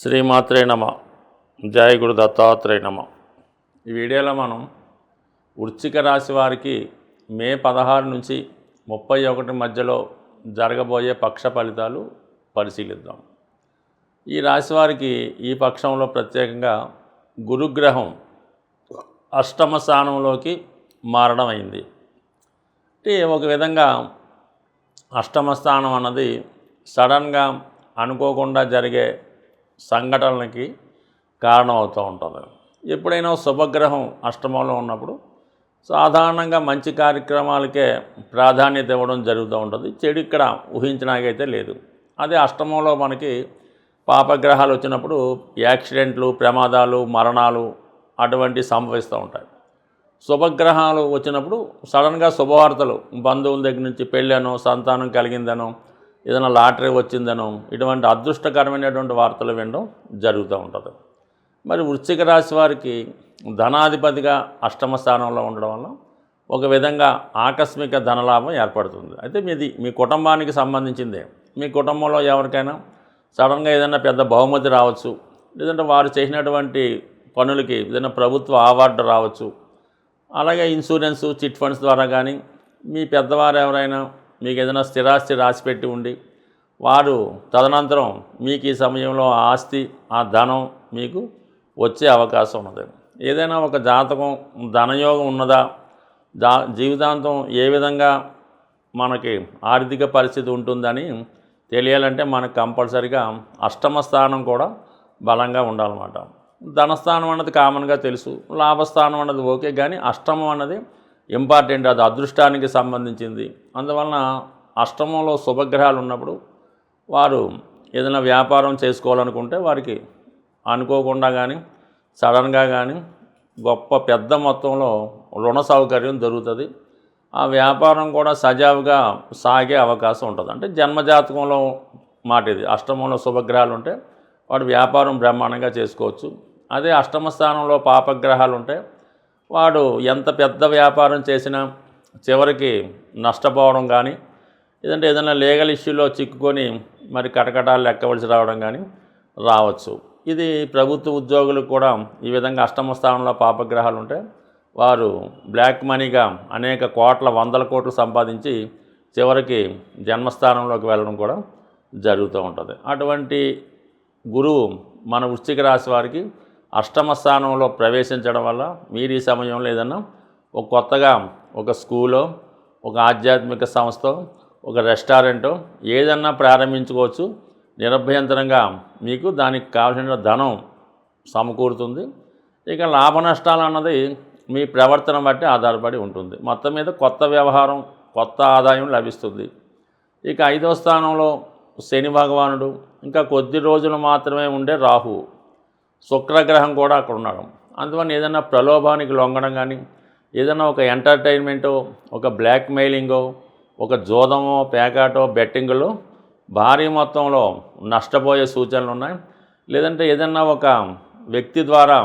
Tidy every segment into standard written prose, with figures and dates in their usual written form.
శ్రీమాత్రే నమ. జయ గురు దత్తాత్రేయ నమ. ఈ వీడియోలో మనం వృశ్చిక రాశి వారికి మే 16 నుంచి 31 మధ్యలో జరగబోయే పక్ష ఫలితాలు పరిశీలిద్దాం. ఈ రాశి వారికి ఈ పక్షంలో ప్రత్యేకంగా గురుగ్రహం అష్టమ స్థానంలోకి మారడం అయింది. అంటే ఒక విధంగా అష్టమ స్థానం అన్నది సడన్గా అనుకోకుండా జరిగే సంఘటనలకి కారణం అవుతూ ఉంటుంది. ఎప్పుడైనా శుభగ్రహం అష్టమంలో ఉన్నప్పుడు సాధారణంగా మంచి కార్యక్రమాలకే ప్రాధాన్యత ఇవ్వడం జరుగుతూ ఉంటుంది. చెడు ఇక్కడ ఊహించడానికైతే లేదు. అదే అష్టమంలో మనకి పాపగ్రహాలు వచ్చినప్పుడు యాక్సిడెంట్లు, ప్రమాదాలు, మరణాలు అటువంటి సంభవిస్తూ ఉంటాయి. శుభగ్రహాలు వచ్చినప్పుడు సడన్గా శుభవార్తలు, బంధువుల దగ్గర నుంచి పెళ్ళనో, సంతానం కలిగిందనో, ఏదైనా లాటరీ వచ్చిందనో ఇటువంటి అదృష్టకరమైనటువంటి వార్తలు వినడం జరుగుతూ ఉంటుంది. మరి వృశ్చిక రాశి వారికి ధనాధిపతిగా అష్టమ స్థానంలో ఉండడం వల్ల ఒక విధంగా ఆకస్మిక ధనలాభం ఏర్పడుతుంది. అయితే మీ కుటుంబానికి సంబంధించిందే. మీ కుటుంబంలో ఎవరికైనా సడన్గా ఏదైనా పెద్ద బహుమతి రావచ్చు, లేదంటే వారు చేసినటువంటి పనులకి ఏదైనా ప్రభుత్వ అవార్డు రావచ్చు. అలాగే ఇన్సూరెన్సు, చిట్ ఫండ్స్ ద్వారా కానీ మీ పెద్దవారు ఎవరైనా మీకు ఏదైనా స్థిరాస్తి రాసిపెట్టి ఉండి వారు తదనంతరం మీకు ఈ సమయంలో ఆ ఆస్తి, ఆ ధనం మీకు వచ్చే అవకాశం ఉన్నది. ఏదైనా ఒక జాతకం ధనయోగం ఉన్నదా, జీవితాంతం ఏ విధంగా మనకి ఆర్థిక పరిస్థితి ఉంటుందని తెలియాలంటే మనకు కంపల్సరిగా అష్టమ స్థానం కూడా బలంగా ఉండాలన్నమాట. ధనస్థానం అన్నది కామన్గా తెలుసు, లాభస్థానం అన్నది ఓకే, కానీ అష్టమం అన్నది ఇంపార్టెంట్, అది అదృష్టానికి సంబంధించింది. అందువలన అష్టమంలో శుభగ్రహాలు ఉన్నప్పుడు వారు ఏదైనా వ్యాపారం చేసుకోవాలనుకుంటే వారికి అనుకోకుండా కానీ సడన్గా కానీ గొప్ప పెద్ద మొత్తంలో రుణ సౌకర్యం దొరుకుతుంది. ఆ వ్యాపారం కూడా సజావుగా సాగే అవకాశం ఉంటుంది. అంటే జన్మజాతకంలో మాట ఇది. అష్టమంలో శుభగ్రహాలు ఉంటే వాడు వ్యాపారం బ్రహ్మాండంగా చేసుకోవచ్చు. అదే అష్టమ స్థానంలో పాపగ్రహాలు ఉంటే వాడు ఎంత పెద్ద వ్యాపారం చేసినా చివరికి నష్టపోవడం కానీ, లేదంటే ఏదైనా లీగల్ ఇష్యూలో చిక్కుకొని మరి కటకటాలు లెక్కవలసి రావడం కానీ రావచ్చు. ఇది ప్రభుత్వ ఉద్యోగులకు కూడా ఈ విధంగా అష్టమ స్థానంలో పాపగ్రహాలు ఉంటే వారు బ్లాక్ మనీగా అనేక కోట్ల, వందల కోట్లు సంపాదించి చివరికి జన్మస్థానంలోకి వెళ్ళడం కూడా జరుగుతూ ఉంటుంది. అటువంటి గురువు మన వృశ్చిక రాశి వారికి అష్టమ స్థానంలో ప్రవేశించడం వల్ల మీరు ఈ సమయంలో ఏదన్నా ఒక కొత్తగా ఒక స్కూలో, ఒక ఆధ్యాత్మిక సంస్థ, ఒక రెస్టారెంటో ఏదన్నా ప్రారంభించుకోవచ్చు. నిరభ్యంతరంగా మీకు దానికి కావాల్సిన ధనం సమకూరుతుంది. ఇక లాభ నష్టాలు అన్నది మీ ప్రవర్తన బట్టి ఆధారపడి ఉంటుంది. మొత్తం మీద కొత్త వ్యవహారం, కొత్త ఆదాయం లభిస్తుంది. ఇక 5వ స్థానంలో శని భగవానుడు, ఇంకా కొద్ది రోజులు మాత్రమే ఉండే రాహువు, శుక్రగ్రహం కూడా అక్కడ ఉన్నాడు. అందువల్ల ఏదైనా ప్రలోభానికి లొంగడం కానీ, ఏదైనా ఒక ఎంటర్టైన్మెంటో, ఒక బ్లాక్ మెయిలింగో, ఒక జోదమో, పేకాటో, బెట్టింగులో భారీ మొత్తంలో నష్టపోయే సూచనలు ఉన్నాయి. లేదంటే ఏదైనా ఒక వ్యక్తి ద్వారా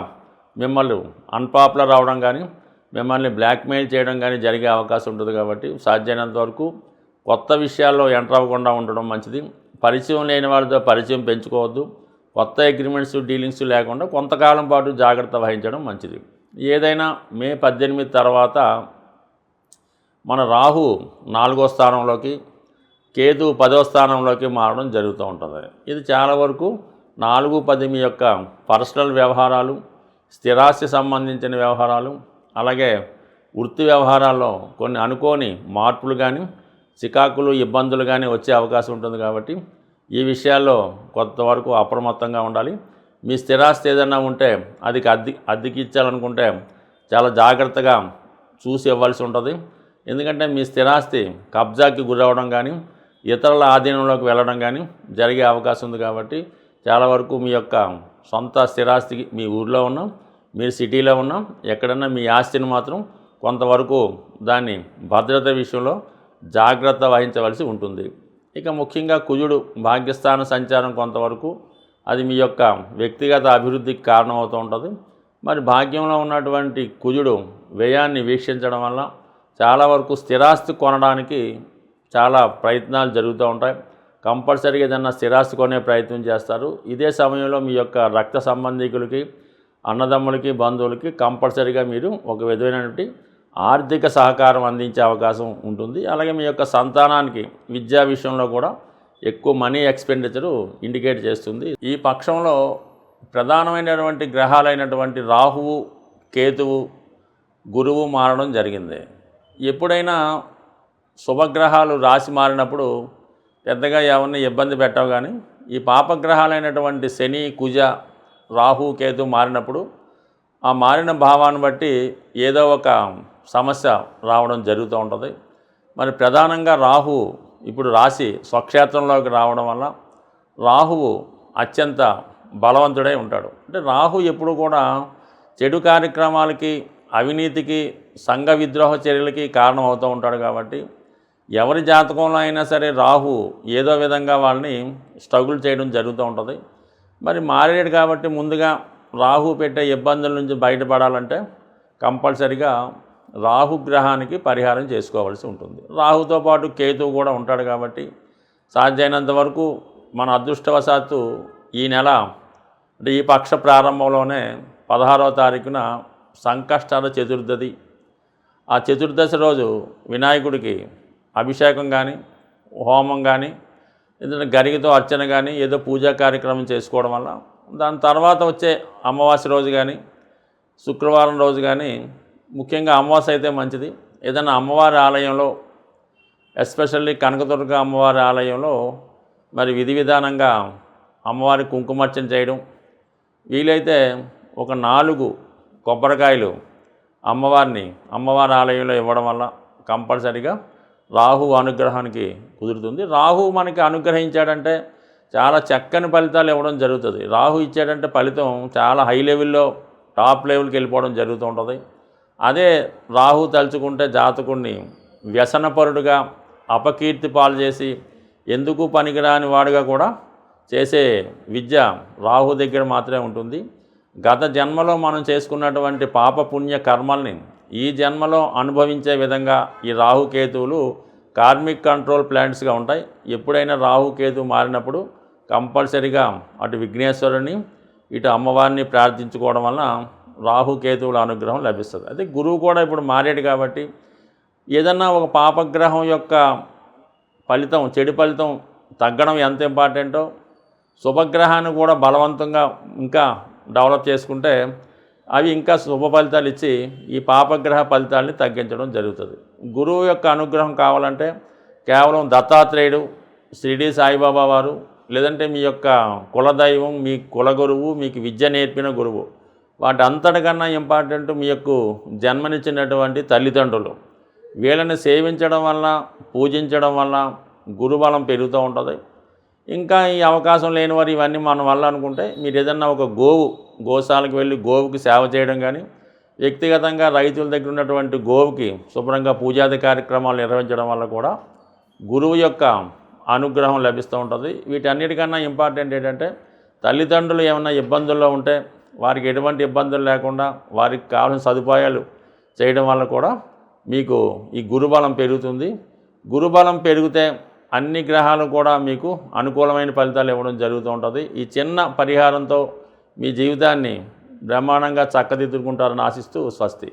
మిమ్మల్ని అన్పాపులర్ అవడం కానీ, మిమ్మల్ని బ్లాక్మెయిల్ చేయడం కానీ జరిగే అవకాశం ఉంటుంది. కాబట్టి సాధ్యమైనంత వరకు కొత్త విషయాల్లో ఎంటర్ అవ్వకుండా ఉండడం మంచిది. పరిచయం లేని వాళ్ళతో పరిచయం పెంచుకోవద్దు. కొత్త అగ్రిమెంట్స్, డీలింగ్స్ లేకుండా కొంతకాలం పాటు జాగ్రత్త వహించడం మంచిది. ఏదైనా మే 18 తర్వాత మన రాహు 4వ స్థానంలోకి, కేతు 10వ స్థానంలోకి మారడం జరుగుతూ ఉంటుంది. ఇది చాలా వరకు 4, 10 మీ యొక్క పర్సనల్ వ్యవహారాలు, స్థిరాస్తి సంబంధించిన వ్యవహారాలు, అలాగే వృత్తి వ్యవహారాల్లో కొన్ని అనుకోని మార్పులు కానీ, చికాకులు, ఇబ్బందులు కానీ వచ్చే అవకాశం ఉంటుంది. కాబట్టి ఈ విషయాల్లో కొంతవరకు అప్రమత్తంగా ఉండాలి. మీ స్థిరాస్తి ఏదైనా ఉంటే అది అద్దెకి ఇచ్చాలనుకుంటే చాలా జాగ్రత్తగా చూసి ఇవ్వాల్సి ఉంటుంది. ఎందుకంటే మీ స్థిరాస్తి కబ్జాకి గురవడం కానీ, ఇతరుల ఆధీనంలోకి వెళ్ళడం కానీ జరిగే అవకాశం ఉంది. కాబట్టి చాలా వరకు మీ యొక్క సొంత స్థిరాస్తికి, మీ ఊర్లో ఉన్నాం, మీరు సిటీలో ఉన్నాం, ఎక్కడన్నా మీ ఆస్తిని మాత్రం కొంతవరకు దాన్ని భద్రత విషయంలో జాగ్రత్త వహించవలసి ఉంటుంది. ఇక ముఖ్యంగా కుజుడు భాగ్యస్థాన సంచారం కొంతవరకు అది మీ యొక్క వ్యక్తిగత అభివృద్ధికి కారణమవుతూ ఉంటుంది. మరి భాగ్యంలో ఉన్నటువంటి కుజుడు వ్యయాన్ని వీక్షించడం వల్ల చాలా వరకు స్థిరాస్తి కొనడానికి చాలా ప్రయత్నాలు జరుగుతూ ఉంటాయి. కంపల్సరీగా ఏదన్నా స్థిరాస్తి కొనే ప్రయత్నం చేస్తారు. ఇదే సమయంలో మీ యొక్క రక్త సంబంధికులకి, అన్నదమ్ములకి, బంధువులకి కంపల్సరీగా మీరు ఒక విధమైనటువంటి ఆర్థిక సహకారం అందించే అవకాశం ఉంటుంది. అలాగే మీ యొక్క సంతానానికి విద్యా విషయంలో కూడా ఎక్కువ మనీ ఎక్స్పెండిచరు ఇండికేట్ చేస్తుంది. ఈ పక్షంలో ప్రధానమైనటువంటి గ్రహాలైనటువంటి రాహువు, కేతువు, గురువు మారడం జరిగింది. ఎప్పుడైనా శుభగ్రహాలు రాశి మారినప్పుడు పెద్దగా ఎవరిని ఇబ్బంది పెట్టవు, కానీ ఈ పాపగ్రహాలైనటువంటి శని, కుజ, రాహు, కేతు మారినప్పుడు ఆ మారిన భావాన్ని బట్టి ఏదో ఒక సమస్య రావడం జరుగుతూ ఉంటుంది. మరి ప్రధానంగా రాహు ఇప్పుడు రాశి స్వక్షేత్రంలోకి రావడం వల్ల రాహువు అత్యంత బలవంతుడై ఉంటాడు. అంటే రాహు ఎప్పుడు కూడా చెడు కార్యక్రమాలకి, అవినీతికి, సంఘ విద్రోహ చర్యలకి కారణం అవుతూ ఉంటాడు. కాబట్టి ఎవరి జాతకంలో అయినా సరే రాహు ఏదో విధంగా వాళ్ళని స్ట్రగుల్ చేయడం జరుగుతూ ఉంటుంది. మరి మారేడు కాబట్టి ముందుగా రాహు పెట్టే ఇబ్బందుల నుంచి బయటపడాలంటే కంపల్సరిగా రాహుగ్రహానికి పరిహారం చేసుకోవాల్సి ఉంటుంది. రాహుతో పాటు కేతువు కూడా ఉంటాడు. కాబట్టి సాధ్యమైనంత వరకు మన అదృష్టవశాత్తు ఈ నెల అంటే ఈ పక్ష ప్రారంభంలోనే 16వ తారీఖున సంకష్టహర చతుర్దశి. ఆ చతుర్దశి రోజు వినాయకుడికి అభిషేకం కానీ, హోమం కానీ, ఏదైనా గరికతో అర్చన కానీ, ఏదో పూజా కార్యక్రమం చేసుకోవడం వల్ల దాని తర్వాత వచ్చే అమావాస్య రోజు కానీ, శుక్రవారం రోజు కానీ, ముఖ్యంగా అమావాస్య అయితే మంచిది, ఏదైనా అమ్మవారి ఆలయంలో, ఎస్పెషల్లీ కనకదుర్గ అమ్మవారి ఆలయంలో మరి విధి విధానంగా అమ్మవారి కుంకుమార్చన చేయడం, వీలైతే ఒక 4 కొబ్బరికాయలు అమ్మవారి ఆలయంలో ఇవ్వడం వల్ల కంపల్సరిగా రాహు అనుగ్రహానికి కుదురుతుంది. రాహు మనకి అనుగ్రహించాడంటే చాలా చక్కని ఫలితాలు ఇవ్వడం జరుగుతుంది. రాహు ఇచ్చాడంటే ఫలితం చాలా హై లెవెల్లో, టాప్ లెవెల్కి వెళ్ళిపోవడం జరుగుతూ ఉంటుంది. అదే రాహు తలుచుకుంటే జాతకుడిని వ్యసనపరుడుగా, అపకీర్తి పాలు చేసి ఎందుకు పనికిరాని వాడుగా కూడా చేసే విద్య రాహు దగ్గర మాత్రమే ఉంటుంది. గత జన్మలో మనం చేసుకున్నటువంటి పాపపుణ్య కర్మల్ని ఈ జన్మలో అనుభవించే విధంగా ఈ రాహుకేతువులు కార్మిక్ కంట్రోల్ ప్లాంట్స్గా ఉంటాయి. ఎప్పుడైనా రాహుకేతు మారినప్పుడు కంపల్సరిగా అటు విఘ్నేశ్వరుని, ఇటు అమ్మవారిని ప్రార్థించుకోవడం వలన రాహుకేతువుల అనుగ్రహం లభిస్తుంది. అయితే గురువు కూడా ఇప్పుడు మారాడు కాబట్టి ఏదన్నా ఒక పాపగ్రహం యొక్క ఫలితం, చెడు ఫలితం తగ్గడం ఎంత ఇంపార్టెంటో శుభగ్రహాన్ని కూడా బలవంతంగా ఇంకా డెవలప్ చేసుకుంటే అవి ఇంకా శుభ ఫలితాలు ఇచ్చి ఈ పాపగ్రహ ఫలితాలని తగ్గించడం జరుగుతుంది. గురువు యొక్క అనుగ్రహం కావాలంటే కేవలం దత్తాత్రేయుడు, షిరిడి సాయిబాబా వారు, లేదంటే మీ యొక్క కులదైవం, మీ కులగురువు, మీకు విద్య నేర్పిన గురువు, వాటి అంతటికన్నా ఇంపార్టెంట్ మీ యొక్క జన్మనిచ్చినటువంటి తల్లిదండ్రులు. వీళ్ళని సేవించడం వల్ల, పూజించడం వల్ల గురుబలం పెరుగుతూ ఉంటుంది. ఇంకా ఈ అవకాశం లేని వారు ఇవన్నీ మన వల్ల అనుకుంటే మీరు ఏదన్నా ఒక గోశాలకు వెళ్ళి గోవుకి సేవ చేయడం కానీ, వ్యక్తిగతంగా రైతుల దగ్గర ఉన్నటువంటి గోవుకి శుభ్రంగా పూజాది కార్యక్రమాలు నిర్వహించడం వల్ల కూడా గురువు యొక్క అనుగ్రహం లభిస్తూ ఉంటుంది. వీటన్నిటికన్నా ఇంపార్టెంట్ ఏంటంటే తల్లిదండ్రులు ఏమైనా ఇబ్బందుల్లో ఉంటే వారికి ఎటువంటి ఇబ్బందులు లేకుండా వారికి కావాల్సిన సదుపాయాలు చేయడం వల్ల కూడా మీకు ఈ గురుబలం పెరుగుతుంది. గురుబలం పెరిగితే అన్ని గ్రహాలు కూడా మీకు అనుకూలమైన ఫలితాలు ఇవ్వడం జరుగుతూ ఉంటుంది. ఈ చిన్న పరిహారంతో మీ జీవితాన్ని బ్రహ్మాండంగా చక్కదిద్దుకుంటారని ఆశిస్తూ స్వస్తి.